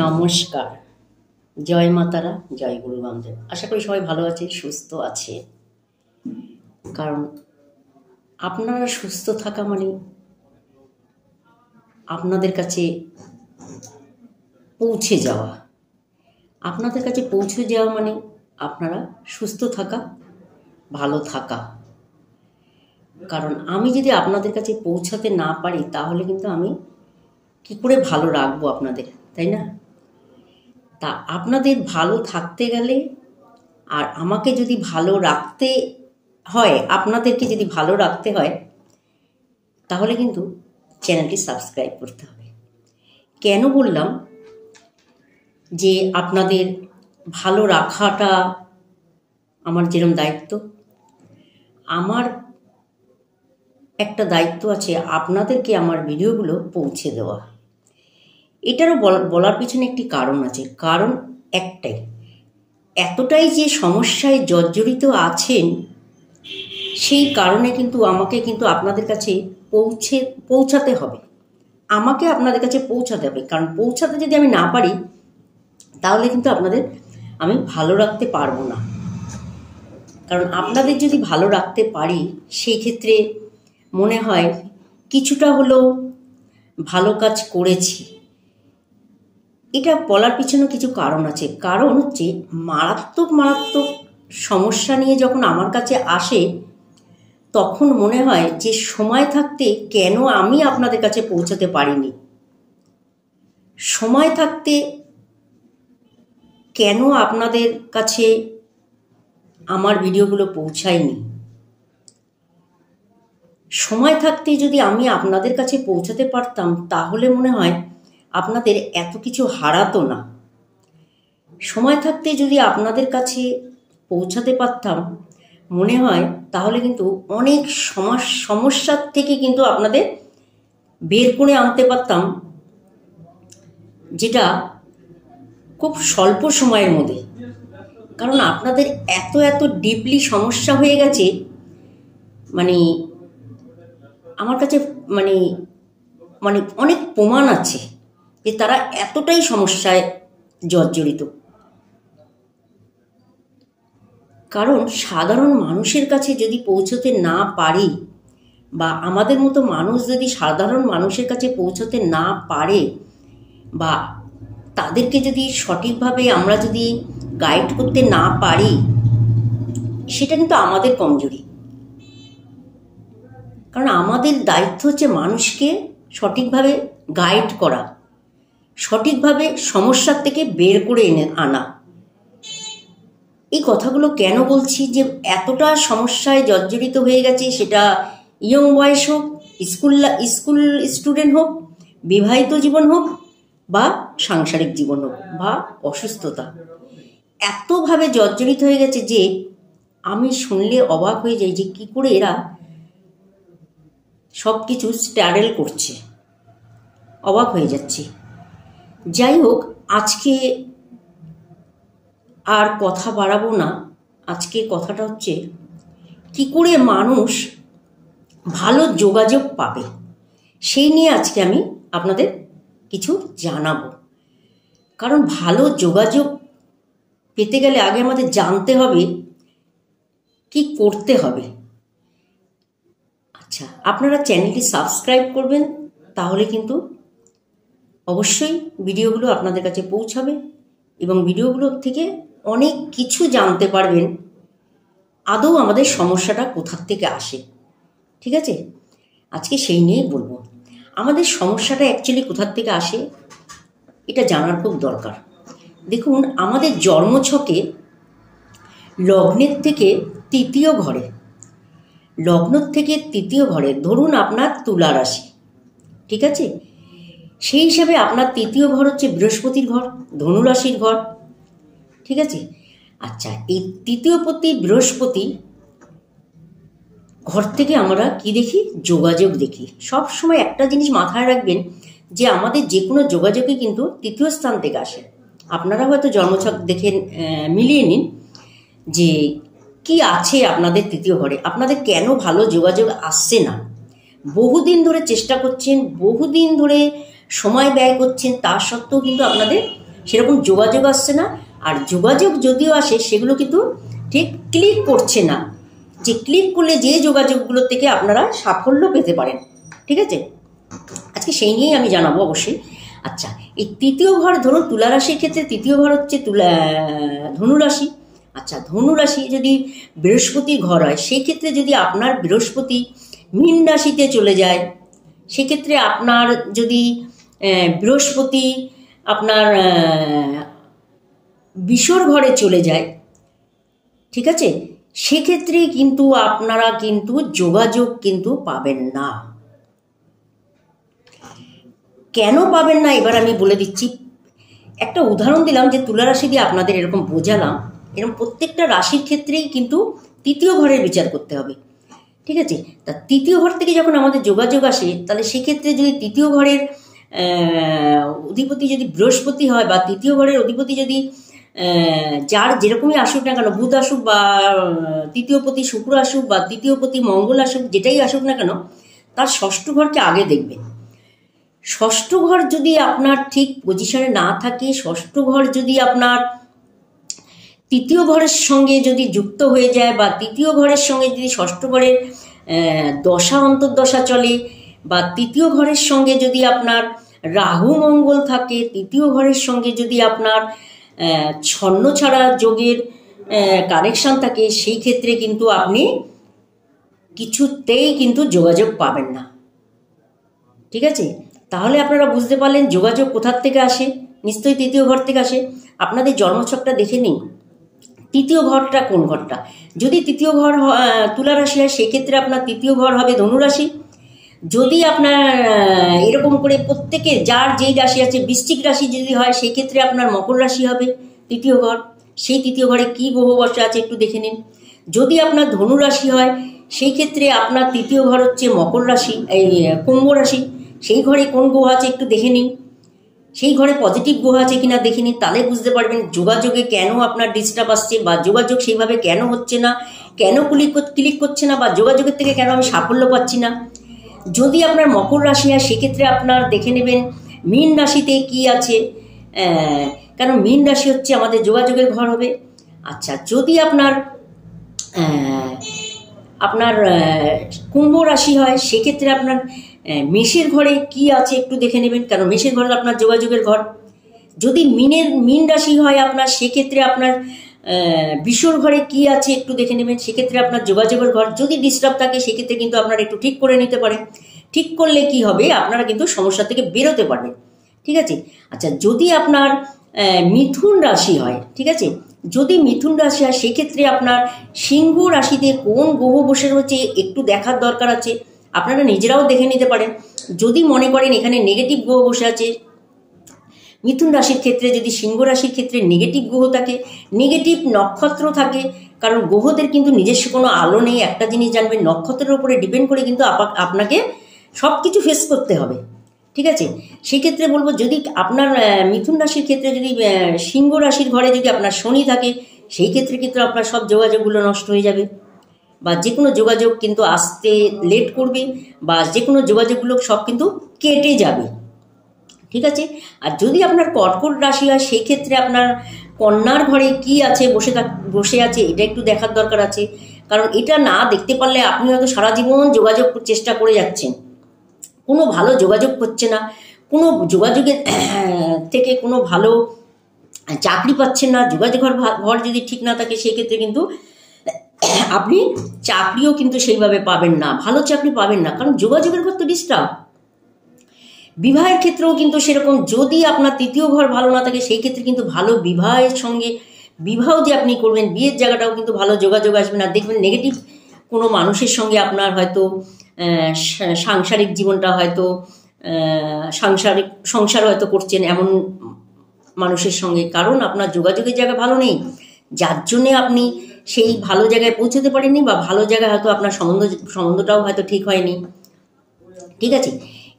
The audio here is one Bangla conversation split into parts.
নমস্কার। জয় মাতারা, জয় গুরু বামদেব। আশা করি সবাই ভালো আছে, সুস্থ আছে। কারণ আপনারা সুস্থ থাকা মানে আপনাদের কাছে পৌঁছে যাওয়া। আপনাদের কাছে পৌঁছে যাওয়া মানে আপনারা সুস্থ থাকা, ভালো থাকা। কারণ আমি যদি আপনাদের কাছে পৌঁছাতে না পারি তাহলে কিন্তু আমি কি করে ভালো রাখবো আপনাদের, তাই না? তা আপনাদের ভালো থাকতে গেলে আর আমাকে যদি ভালো রাখতে হয়, আপনাদেরকে যদি ভালো রাখতে হয়, তাহলে কিন্তু চ্যানেলটি সাবস্ক্রাইব করতে হবে। কেন বললাম যে আপনাদের ভালো রাখাটা আমার যেরকম দায়িত্ব, আমার একটা দায়িত্ব আছে আপনাদেরকে আমার ভিডিওগুলো পৌঁছে দেওয়া। এটারও বলার পিছনে একটি কারণ আছে। কারণ একটাই, এতটাই যে সমস্যায় জর্জরিত আছেন, সেই কারণে কিন্তু আমাকে কিন্তু আপনাদের কাছে পৌঁছাতে হবে। আমাকে আপনাদের কাছে পৌঁছাতে হবে। কারণ পৌঁছাতে যদি আমি না পারি তাহলে কিন্তু আপনাদের আমি ভালো রাখতে পারবো না। কারণ আপনাদের যদি ভালো রাখতে পারি সেই ক্ষেত্রে মনে হয় কিছুটা হলেও ভালো কাজ করেছি। এটা বলার পিছনে কিছু কারণ আছে। কারণ হচ্ছে মারাত্মক সমস্যা নিয়ে যখন আমার কাছে আসে তখন মনে হয় যে সময় থাকতে কেন আমি আপনাদের কাছে পৌঁছাতে পারিনি, সময় থাকতে কেন আপনাদের কাছে আমার ভিডিওগুলো পৌঁছায়নি। সময় থাকতে যদি আমি আপনাদের কাছে পৌঁছাতে পারতাম তাহলে মনে হয় আপনাদের এত কিছু হারাতো না। সময় থাকতে যদি আপনাদের কাছে পৌঁছাতে পারতাম মনে হয় তাহলে কিন্তু অনেক সমস্যার থেকে কিন্তু আপনাদের বের করে আনতে পারতাম, যেটা খুব স্বল্প সময়ের মধ্যে। কারণ আপনাদের এত ডিপলি সমস্যা হয়ে গেছে, মানে আমার কাছে মানে অনেক প্রমাণ আছে যে তারা এতটাই সমস্যায় জর্জরিত। কারণ সাধারণ মানুষের কাছে যদি পৌঁছতে না পারি, বা আমাদের মতো মানুষ যদি সাধারণ মানুষের কাছে পৌঁছতে না পারে, বা তাদেরকে যদি সঠিকভাবে আমরা যদি গাইড করতে না পারি, সেটা কিন্তু আমাদের কমজোরি। কারণ আমাদের দায়িত্ব হচ্ছে মানুষকে সঠিকভাবে গাইড করা, সঠিকভাবে সমস্যার থেকে বের করে আনা। এই কথাগুলো কেন বলছি যে এতটা সমস্যায় জর্জরিত হয়ে গেছে, সেটা ইয়ং বয়স হোক, স্কুল স্টুডেন্ট হোক, বিবাহিত জীবন হোক, বা সাংসারিক জীবন হোক, বা অসুস্থতা, এতভাবে জর্জরিত হয়ে গেছে যে আমি শুনলে অবাক হয়ে যাই যে কি করে এরা সব কিছু স্ট্যাডেল করছে। অবাক হয়ে যাচ্ছি। যাই হোক, আজকে আর কথা বাড়াবো না। আজকে কথাটা হচ্ছে কি করে মানুষ ভালো যোগাযোগ পাবে, সেই নিয়ে আজকে আমি আপনাদের কিছু জানাবো। কারণ ভালো যোগাযোগ পেতে গেলে আগে আমাদের জানতে হবে কি করতে হবে। আচ্ছা, আপনারা চ্যানেলটি সাবস্ক্রাইব করবেন, তাহলে কিন্তু অবশ্যই ভিডিওগুলো আপনাদের কাছে পৌঁছাবে এবং ভিডিওগুলোর থেকে অনেক কিছু জানতে পারবেন আদৌ আমাদের সমস্যাটা কোথার থেকে আসে। ঠিক আছে, আজকে সেই নিয়েই বলবো। আমাদের সমস্যাটা অ্যাকচুয়ালি কোথার থেকে আসে এটা জানার খুব দরকার। দেখুন, আমাদের জন্মছকে লগ্নের থেকে তৃতীয় ঘরে, ধরুন আপনার তুলা রাশি, ঠিক আছে? সেই হিসাবে আপনার তৃতীয় ঘর হচ্ছে বৃহস্পতির ঘর, ধনু রাশির ঘর, ঠিক আছে? আচ্ছা, এই তৃতীয় পতি বৃহস্পতি ঘর থেকে আমরা কি দেখি? যোগাযোগ দেখি। সব সময় একটা জিনিস মাথায় রাখবেন যে আমাদের যে কোনো যোগাযোগই কিন্তু তৃতীয় স্থান থেকে আসে। আপনারা হয়তো জন্মছক দেখে মিলিয়ে নিন যে কি আছে আপনাদের তৃতীয় ঘরে, আপনাদের কেন ভালো যোগাযোগ আসছে না। বহুদিন ধরে চেষ্টা করছেন, বহুদিন ধরে সময় ব্যয় করছেন, তা সত্ত্বেও কিন্তু আপনাদের সেরকম যোগাযোগ আসছে না। আর যোগাযোগ যদিও আসে সেগুলো কিন্তু ঠিক ক্লিক করছে না, যে ক্লিক করলে যে যোগাযোগগুলো থেকে আপনারা সাফল্য পেতে পারেন। ঠিক আছে, আজকে সেই নিয়েই আমি জানাবো অবশ্যই। আচ্ছা, এই তৃতীয় ঘর ধরুন তুলা রাশির ক্ষেত্রে তৃতীয় ঘর হচ্ছে ধনুরাশি। আচ্ছা, ধনুরাশি যদি বৃহস্পতির ঘর হয়, সেই ক্ষেত্রে যদি আপনার বৃহস্পতি মীন রাশিতে চলে যায়, সেক্ষেত্রে আপনার যদি বৃহস্পতি আপনার বিষর ঘরে চলে যায়, ঠিক আছে, সেক্ষেত্রে কিন্তু আপনারা কিন্তু যোগাযোগ কিন্তু পাবেন না। কেন পাবেন না এবার আমি বলে দিচ্ছি। একটা উদাহরণ দিলাম যে তুলা রাশি দিয়ে আপনাদের এরকম বোঝালাম, এরকম প্রত্যেকটা রাশির ক্ষেত্রেই কিন্তু তৃতীয় ঘরের বিচার করতে হবে। ঠিক আছে, তা তৃতীয় ঘর থেকে যখন আমাদের যোগাযোগ আসে, তাহলে সেক্ষেত্রে যদি তৃতীয় ঘরের অধিপতি যদি বৃহস্পতি হয়, বা তৃতীয় ঘরের অধিপতি যদি যার যেরকমই আসুক না কেন, বুধ আসুক বা তৃতীয়পতি শুক্র আসুক বা তৃতীয়পতি মঙ্গল আসুক, যেটাই আসুক না কেন, তার ষষ্ঠ ঘরকে আগে দেখবেন। ষষ্ঠ ঘর যদি আপনার ঠিক পজিশনে না থাকে, ষষ্ঠ ঘর যদি আপনার তৃতীয় ঘরের সঙ্গে যদি যুক্ত হয়ে যায়, বা তৃতীয় ঘরের সঙ্গে যদি ষষ্ঠ ঘরের দশা অন্তর্দশা চলে, বা তৃতীয় ঘরের সঙ্গে যদি আপনার রাহু মঙ্গল থাকে, তৃতীয় ঘরের সঙ্গে যদি আপনার ছন্ন ছাড়া যোগের কানেকশান থাকে, সেই ক্ষেত্রে কিন্তু আপনি কিছুতেই কিন্তু যোগাযোগ পাবেন না। ঠিক আছে, তাহলে আপনারা বুঝতে পারলেন যোগাযোগ কোথার থেকে আসে। নিশ্চয়ই তৃতীয় ঘর থেকে আসে। আপনাদের জন্মছকটা দেখে নিন, তৃতীয় ঘরটা কোন ঘরটা। যদি তৃতীয় ঘর তুলা রাশি হয়, সেক্ষেত্রে আপনার তৃতীয় ঘর হবে ধনুরাশি। যদি আপনার এরকম করে প্রত্যেকে যার যেই রাশি আছে, বৃশ্চিক রাশি যদি হয়, সেক্ষেত্রে আপনার মকর রাশি হবে তৃতীয় ঘর। সেই তৃতীয় ঘরে কী গ্রহ বসে আছে একটু দেখে নিন। যদি আপনার ধনু রাশি হয়, সেই ক্ষেত্রে আপনার তৃতীয় ঘর হচ্ছে মকর রাশি, এই কুম্ভ রাশি। সেই ঘরে কোন গ্রহ আছে একটু দেখে নিন, সেই ঘরে পজিটিভ গ্রহ আছে কিনা দেখে নিন, তাহলে বুঝতে পারবেন যোগাযোগে কেন আপনার ডিস্টার্ব আসছে, বা যোগাযোগ সেইভাবে কেন হচ্ছে না, কেন ক্লিক করছে না, বা যোগাযোগের থেকে কেন আমি সাফল্য পাচ্ছি না। যদি আপনার মকর রাশি হয়, সেক্ষেত্রে আপনার দেখে নেবেন মীন রাশিতে কি আছে, কারণ মীন রাশি হচ্ছে আমাদের যোগাযোগের ঘর হবে। আচ্ছা, যদি আপনার আপনার কুম্ভ রাশি হয়, সেক্ষেত্রে আপনার মেষের ঘরে কি আছে একটু দেখে নেবেন, কারণ মেষের ঘর আপনার যোগাযোগের ঘর। যদি মীন রাশি হয় আপনার, সেক্ষেত্রে আপনার বিষর ঘরে কি আছে একটু দেখে নেবেন, সেক্ষেত্রে আপনার যোগাযোগের ঘর। যদি ডিস্টার্ব থাকে, সেক্ষেত্রে কিন্তু আপনারা একটু ঠিক করে নিতে পারেন। ঠিক করলে কি হবে, আপনারা কিন্তু সমস্যা থেকে বেরোতে পারবেন। ঠিক আছে, আচ্ছা, যদি আপনার মিথুন রাশি হয়, ঠিক আছে, যদি মিথুন রাশি হয়, সেক্ষেত্রে আপনার সিংহ রাশিতে কোন গ্রহ বসে রয়েছে একটু দেখার দরকার আছে। আপনারা নিজেরাও দেখে নিতে পারেন। যদি মনে করেন এখানে নেগেটিভ গ্রহ বসে আছে, মিথুন রাশির ক্ষেত্রে যদি সিংহ রাশির ক্ষেত্রে নেগেটিভ গ্রহ থাকে, নেগেটিভ নক্ষত্র থাকে, কারণ গ্রহদের কিন্তু নিজস্ব কোনো আলো নেই। একটা জিনিস জানবেন, নক্ষত্রের উপরে ডিপেন্ড করে কিন্তু আপনাকে সব কিছু ফেস করতে হবে। ঠিক আছে, সেক্ষেত্রে বলবো, যদি আপনার মিথুন রাশির ক্ষেত্রে যদি সিংহ রাশির ঘরে যদি আপনার শনি থাকে, সেই ক্ষেত্রে কিন্তু আপনার সব যোগাযোগগুলো নষ্ট হয়ে যাবে, বা যে কোনো যোগাযোগ কিন্তু আসতে লেট করবে, বা যে কোনো যোগাযোগগুলো সব কিন্তু কেটে যাবে। ঠিক আছে, আর যদি আপনার কর্কট রাশি হয়, সেই ক্ষেত্রে আপনার কন্যার ঘরে কি আছে বসে আছে, এটা একটু দেখার দরকার আছে। কারণ এটা না দেখতে পারলে আপনি হয়তো সারা জীবন যোগাযোগ চেষ্টা করে যাচ্ছেন, কোনো ভালো যোগাযোগ হচ্ছে না, কোনো যোগাযোগের থেকে কোনো ভালো চাকরি পাচ্ছেন না। যোগাযোগ ঘর যদি ঠিক না থাকে, সেক্ষেত্রে কিন্তু আপনি চাকরিও কিন্তু সেইভাবে পাবেন না, ভালো চাকরি পাবেন না, কারণ যোগাযোগের ঘর তো ডিস্টার্ব। বিবাহের ক্ষেত্রেও কিন্তু সেরকম, যদি আপনার তৃতীয় ঘর ভালো না থাকে, সেই ক্ষেত্রে কিন্তু ভালো বিবাহের সঙ্গে বিবাহ যে আপনি করবেন, বিয়ের জায়গাটাও কিন্তু ভালো যোগাযোগ আসবে না। দেখবেন নেগেটিভ কোনো মানুষের সঙ্গে আপনার হয়তো সাংসারিক জীবনটা হয়তো সংসার হয়তো করছেন এমন মানুষের সঙ্গে, কারণ আপনার যোগাযোগের জায়গা ভালো নেই, যার জন্যে আপনি সেই ভালো জায়গায় পৌঁছতে পারেননি, বা ভালো জায়গায় হয়তো আপনার সম্বন্ধটাও হয়তো ঠিক হয়নি। ঠিক আছে,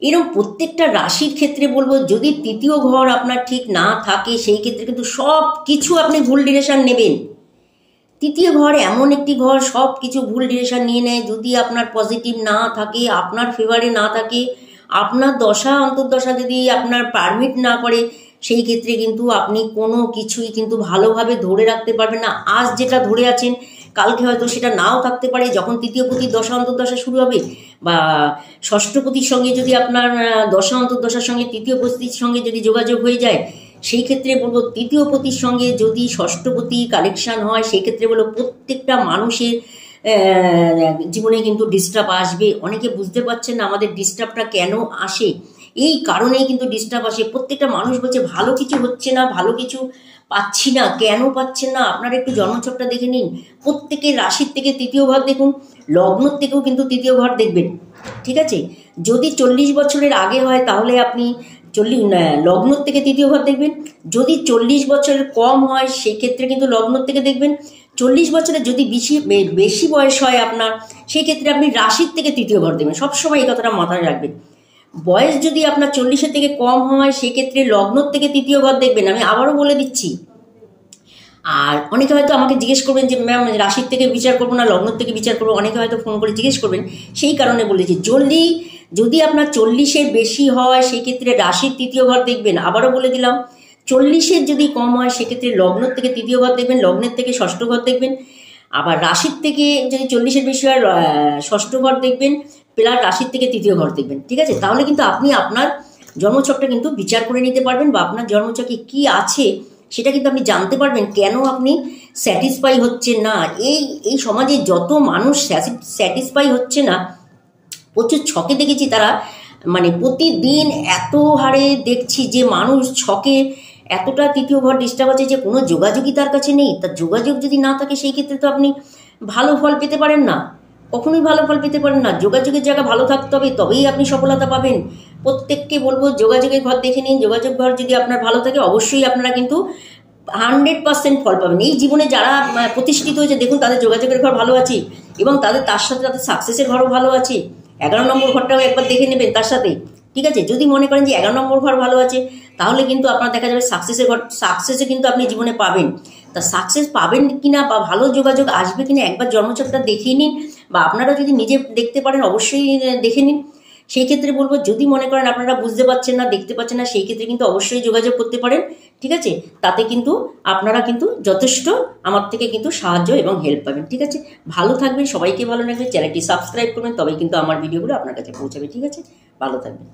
এরকম প্রত্যেকটা রাশির ক্ষেত্রে বলবো, যদি তৃতীয় ঘর আপনার ঠিক না থাকে, সেই ক্ষেত্রে কিন্তু সব কিছু আপনি ভুল ডিরেকশন নেবেন। তৃতীয় ঘর এমন একটি ঘর, সব কিছু ভুল ডিরেকশন নিয়ে নেয়। যদি আপনার পজিটিভ না থাকে, আপনার ফেভারে না থাকে, আপনার দশা অন্তর্দশা যদি আপনার পারমিট না করে, সেই ক্ষেত্রে কিন্তু আপনি কোনো কিছুই কিন্তু ভালোভাবে ধরে রাখতে পারবেন না। আজ যেটা ধরে আছেন কালকে হয়তো সেটা নাও থাকতে পারে। যখন তৃতীয় পতির দশা অন্তর্দশা শুরু হবে বা ষষ্ঠপতির সঙ্গে যদি আপনার দশা অন্তর্দশার সঙ্গে তৃতীয় পতির সঙ্গে যদি যোগাযোগ হয়ে যায়, সেই ক্ষেত্রে বলবো তৃতীয় পতির সঙ্গে যদি ষষ্ঠপতি কালেকশন হয়, সেই ক্ষেত্রে বলবো প্রত্যেকটা মানুষের জীবনে কিন্তু ডিস্টার্ব আসবে। অনেকে বুঝতে পারছেন না আমাদের ডিস্টার্বটা কেন আসে, এই কারণেই কিন্তু ডিস্টার্ব আসে। প্রত্যেকটা মানুষ বলছে ভালো কিছু হচ্ছে না, ভালো কিছু পাচ্ছি না। কেন পাচ্ছেন না আপনারা একটু জন্মছকটা দেখে নিন। প্রত্যেকের রাশির থেকে তৃতীয় ঘর দেখুন, লগ্নর থেকেও কিন্তু তৃতীয় ঘর দেখবেন, ঠিক আছে। যদি 40 বছরের আগে হয় তাহলে আপনি লগ্নর থেকে তৃতীয় ঘর দেখবেন। যদি 40 বছরের কম হয় সেই ক্ষেত্রে কিন্তু লগ্নর থেকে দেখবেন। 40 বছরের যদি বেশি বয়স হয় আপনার, সেই ক্ষেত্রে আপনি রাশির থেকে তৃতীয় ঘর দেবেন। সবসময় এই কথাটা মাথায় রাখবেন। বয়স যদি আপনার 40-এর থেকে কম হয় সেক্ষেত্রে লগ্নর থেকে তৃতীয় ঘর দেখবেন। আমি আবারও বলে দিচ্ছি। আর অনেকে হয়তো আমাকে জিজ্ঞেস করবেন যে ম্যাম রাশির থেকে বিচার করবো না লগ্নর থেকে বিচার করবো, অনেকে হয়তো ফোন করে জিজ্ঞেস করবেন। সেই কারণে বলেছি যদি আপনার 40-এর বেশি হয় সেক্ষেত্রে রাশির তৃতীয় ঘর দেখবেন। আবারও বলে দিলাম, 40-এর যদি কম হয় সেক্ষেত্রে লগ্নর থেকে তৃতীয় ঘর দেখবেন, লগ্নের থেকে ষষ্ঠ ঘর দেখবেন। আবার রাশির থেকে যদি 40-এর বেশি হয় ষষ্ঠ ঘর দেখবেন, প্লাস রাশির থেকে তৃতীয় ঘর দেখবেন, ঠিক আছে। তাহলে কিন্তু আপনি আপনার জন্মছকটা কিন্তু বিচার করে নিতে পারবেন, বা আপনার জন্মছকে কি আছে সেটা কিন্তু আপনি জানতে পারবেন। কেন আপনি স্যাটিসফাই হচ্ছেন না, এই সমাজে যত মানুষ স্যাটিসফাই হচ্ছে না, প্রচুর ছকে দেখেছি তারা, মানে প্রতিদিন এত হারে দেখছি যে মানুষ ছকে এতটা তৃতীয় ঘর ডিস্টার্ব আছে যে কোনো যোগাযোগই তার কাছে নেই। তার যোগাযোগ যদি না থাকে সেই ক্ষেত্রে তো আপনি ভালো ফল পেতে পারেন না, কখনোই ভালো ফল পেতে পারেন না। যোগাযোগের জায়গা ভালো থাকতে হবে, তবেই আপনি সফলতা পাবেন। প্রত্যেককে বলবো যোগাযোগের ঘর দেখে নিন। যোগাযোগ ঘর যদি আপনার ভালো থাকে অবশ্যই আপনারা কিন্তু 100% ফল পাবেন। এই জীবনে যারা প্রতিষ্ঠিত হয়েছে দেখুন তাদের যোগাযোগের ঘর ভালো আছে, এবং তার সাথে তাদের সাকসেসের ঘরও ভালো আছে। 11 নম্বর ঘরটাও একবার দেখে নেবেন তার সাথে, ঠিক আছে। যদি মনে করেন যে 11 নম্বর ঘর ভালো আছে তাহলে কিন্তু আপনার দেখা যাবে সাকসেসে কিন্তু আপনি জীবনে পাবেন। তা সাকসেস পাবেন কিনা বা ভালো যোগাযোগ আসবে কিনা একবার জন্মছকটা দেখিয়ে নিন, বা আপনারা যদি নিজে দেখতে পারেন অবশ্যই দেখে নিন। সেই ক্ষেত্রে বলবো যদি মনে করেন আপনারা বুঝতে পারছেন না, দেখতে পাচ্ছেন না, সেই ক্ষেত্রে কিন্তু অবশ্যই যোগাযোগ করতে পারেন, ঠিক আছে। তাতে কিন্তু আপনারা কিন্তু যথেষ্ট আমার থেকে কিন্তু সাহায্য এবং হেল্প পাবেন, ঠিক আছে। ভালো থাকবেন, সবাইকে ভালো রাখবেন, চ্যানেলটি সাবস্ক্রাইব করবেন, তবেই কিন্তু আমার ভিডিওগুলো আপনার কাছে পৌঁছাবে, ঠিক আছে। ভালো থাকবেন।